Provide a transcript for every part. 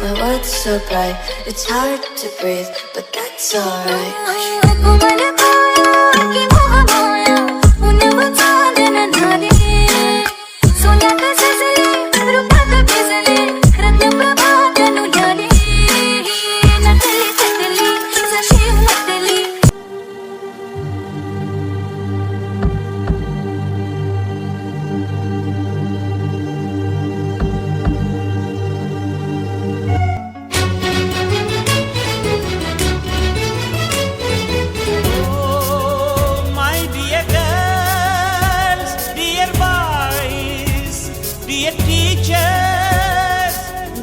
My world's so bright, it's hard to breathe, but that's alright.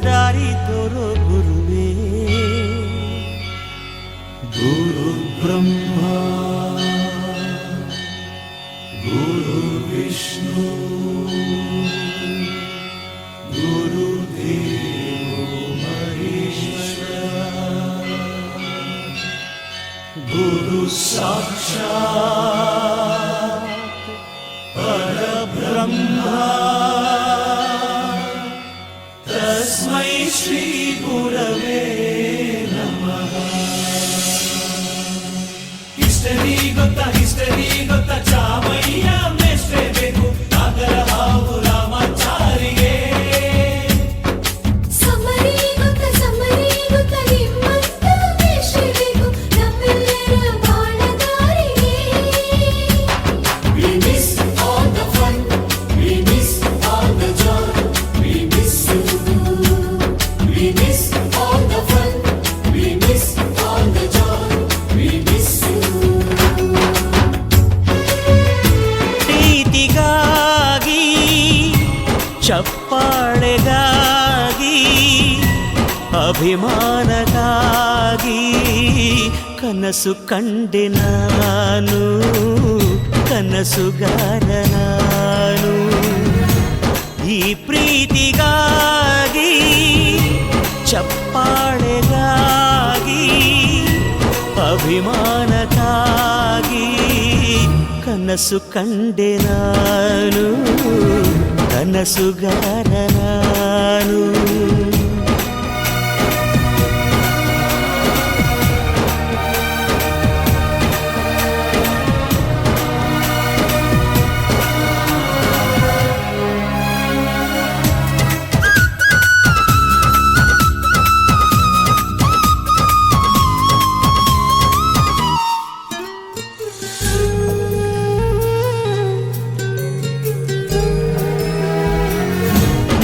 ದಾರಿ ತೋರೋ ಗುರುವೇ ಗುರು ಬ್ರಹ್ಮ ಗುರು ವಿಷ್ಣು ಗುರು ದೇವೋ ಮಹೇಶ್ವರ ಗುರು ಸಾಕ್ಷಾತ್ ಪರಬ್ರಹ್ಮ ತಸ್ಮೈ ಶ್ರೀ ಗುರವೇ ನಮಃ. ಹಿಸ್ಟರಿ ಗೊತ್ತಾ ಚಾಮಯ್ಯ ಮೇಷ್ಟ್ರೆ ಬೇಕು ನಾಗರ ಹಾವು ರಾಮಾಚಾರಿಗೆ. ಸಮರಿ ಗೊತ್ತ ನಿಮ್ಮಂತ ಮೇಷ್ಟ್ರೆ ಬೇಕು ನಮ್ಮೆಲ್ಲರ ಬಾಳದಾರಿಗೆ. We miss all the fun, we miss all the joy, we miss you. We miss all the fun, we miss all the joy, we miss you. ಪ್ರೀತಿಗಾಗಿ ಚಪ್ಪಾಳೆಗಾಗಿ ಅಭಿಮಾನಗಾಗಿ ಕನಸು ಕಂಡೆ ನಾನು ಕನಸುಗಾರ ನಾನು. ಈ ಪ್ರೀತಿಗಾಗಿ ಚಪ್ಪಾಳೆಗಾಗಿ ಅಭಿಮಾನಕ್ಕಾಗಿ ಕನಸು ಕಂಡೆ ನಾನು ಕನಸುಗಾರ ನಾನು.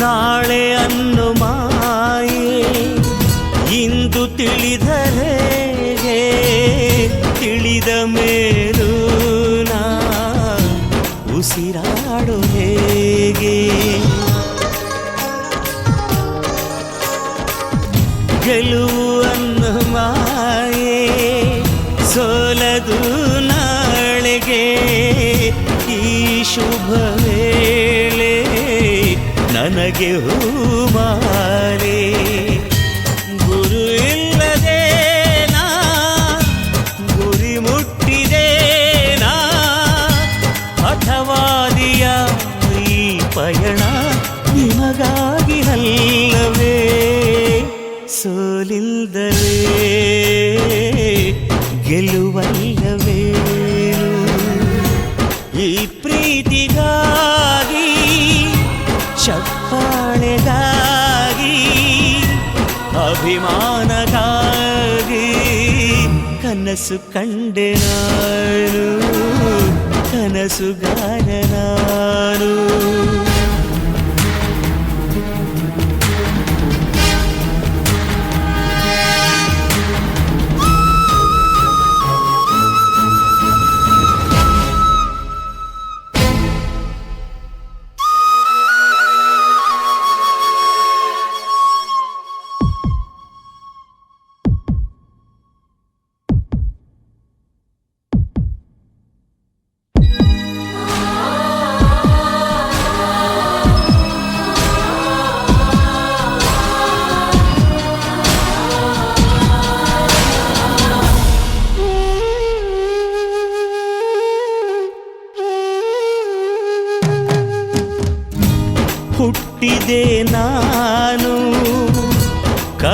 ನಾಳೆ ಅನ್ನು ಮಾಯೆ ಇಂದು ತಿಳಿದರೆ ತಿಳಿದ ಮೇಲೂ ನಾ ಉಸಿರಾಡು ಹೇಗೆ. ಗೆಲುವು ಅನ್ನು ಮಾಯೆ ಸೋಲದು ನಾಳೆಗೆ. ಈ ಶುಭ ವೇಳೆ ನನಗೆ ಹೂಮಾಲೆ. ಗುರು ಇಲ್ಲದೆ ನಾ ಗುರಿ ಮುಟ್ಟಿದೆ ನಾ. ಹಠವಾದಿಯ ಈ ಪಯಣ ನಿಮಗಾಗಿ ಅಲ್ಲವೇ. ಸೋಲಿಲ್ಲದಲೇ ಗೆಲುವಲ್ಲವೇ. ಈ ಪ್ರೀತಿಗಾಗಿ ಚಪ್ಪಾಳೆಗಾಗಿ ಅಭಿಮಾನಗಾಗಿ ಕನಸು ಕಂಡೆ ನಾನು ಕನಸುಗಾರ ನಾನು.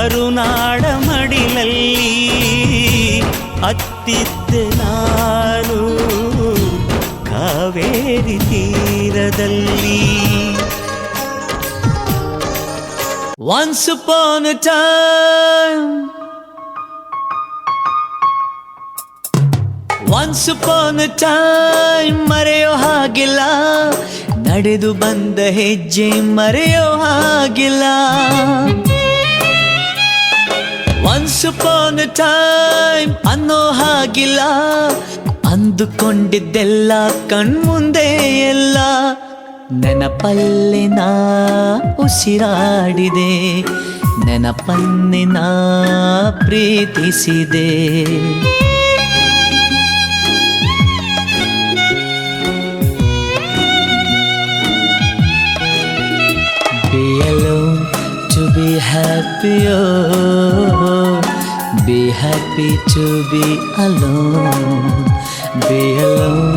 ಕರುನಾಡ ಮಡಿಲಲ್ಲಿ ಅತ್ತಿದ್ದೆ ನಾನು ಕಾವೇರಿ ತೀರದಲ್ಲಿ. Once upon a time, once upon a time ಮರೆಯೋ ಹಾಗಿಲ್ಲ, ನಡೆದು ಬಂದ ಹೆಜ್ಜೆ ಮರೆಯೋ ಹಾಗಿಲ್ಲ. Once upon a time ಅನ್ನೋ ಹಾಗಿಲ್ಲ, ಅಂದುಕೊಂಡಿದ್ದೆಲ್ಲ ಕಣ್ಮುಂದೆ ಎಲ್ಲ ನೆನಪಲ್ಲಿ ನಾ ಉಸಿರಾಡಿದೆ, ನೆನಪನ್ನೇ ನಾ ಪ್ರೀತಿಸಿದೆ. Be alone to be happy, oh. Be happy to be alone. Be alone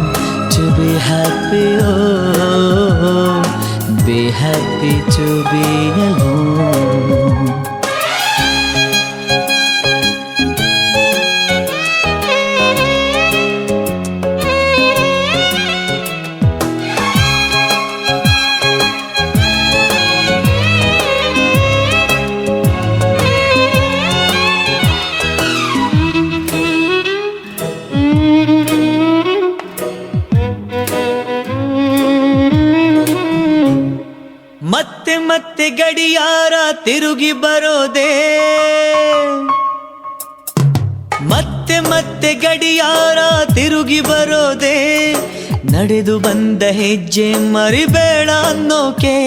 to be happy, oh. Be happy to be alone. ಮತ್ತೆ ಮತ್ತೆ ಗಡಿಯಾರ ತಿರುಗಿ ಬರೋದೇ, ಮತ್ತೆ ಮತ್ತೆ ಗಡಿಯಾರ ತಿರುಗಿ ಬರೋದೇ, ನಡೆದು ಬಂದ ಹೆಜ್ಜೆ ಮರಿಬೇಡ ಅನ್ನೋಕೆ.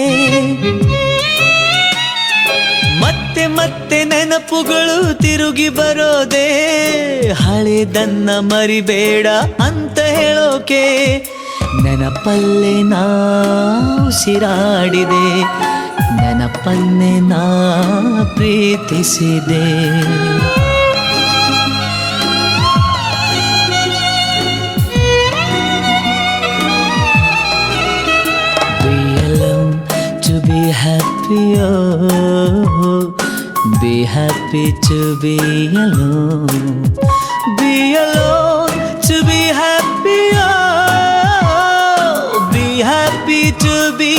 ಮತ್ತೆ ಮತ್ತೆ ನೆನಪುಗಳು ತಿರುಗಿ ಬರೋದೇ, ಹಳೆದನ್ನ ಮರಿಬೇಡ ಅಂತ ಹೇಳೋಕೆ. ನೆನಪಲ್ಲೇ ನಾ ಉಸಿರಾಡಿದೆ, ನೆನಪನ್ನೇ ನಾ ಪ್ರೀತಿಸಿದೆ. Be alone to be happy, oh. Be happy to be alone. Be alone to be happy, oh. Be happy to be